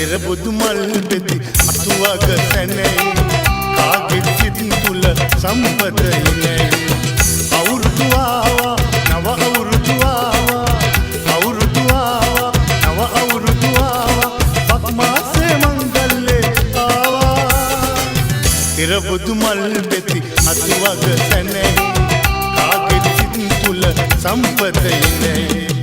එරබුදු මල් බෙති අතුවක සැනයි කාගෙත් සිත් තුල සම්පත ඉනයි අවුරුදු ආවා නව අවුරුදු ආවා අවුරුදු ආවා නව අවුරුදු ආවා පක්මාසේ මංගල්ලේ ආවා එරබුදු මල් බෙති අතුවක සැනයි කාගෙත් සිත් තුල සම්පත ඉනයි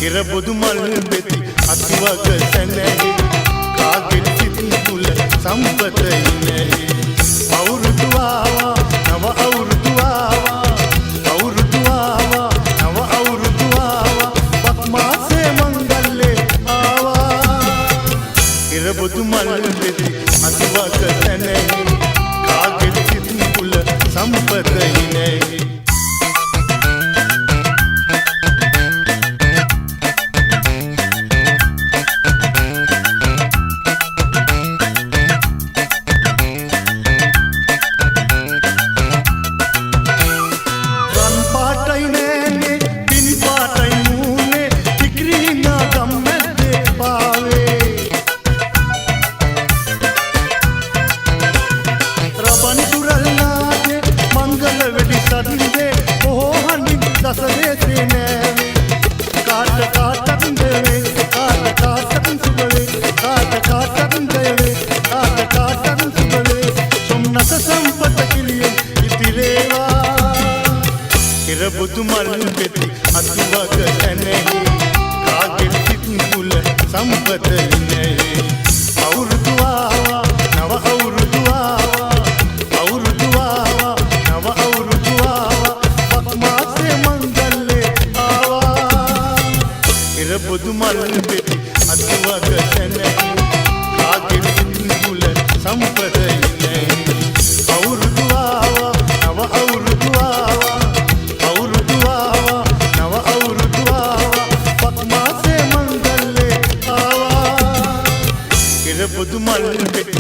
එරබුදු මල් බෙති අතුවක සැනයි කාගෙත් සිත් තුල සම්පත ඉනයි අවුරුදු ආවා නව අවුරුදු ආවා අවුරුදු ආවා නව අවුරුදු ආවා පක්මාසේ මංගල්ලේ ආවා එරබුදු මල් බෙති අතුවක සැනයි කාගෙත් සිත් තුල සම්පත ඉනයි එරබුදු මල් බෙති අතුවක සැනයි කාගෙත් සිත් තුල සම්පත ඉනයි අවුරුදු ආවා නව අවුරුදු ආවා අවුරුදු ආවා නව අවුරුදු ආවා පක්මාසේ මංගල්ලේ ආවා එරබුදු මල් බෙති අතුවක සැනයි කාගෙත් සිත් තුල සම්පත ඉනයි අවුරුදු ආවා නව අවුරුදු ආවා එරබුදු මල් බෙති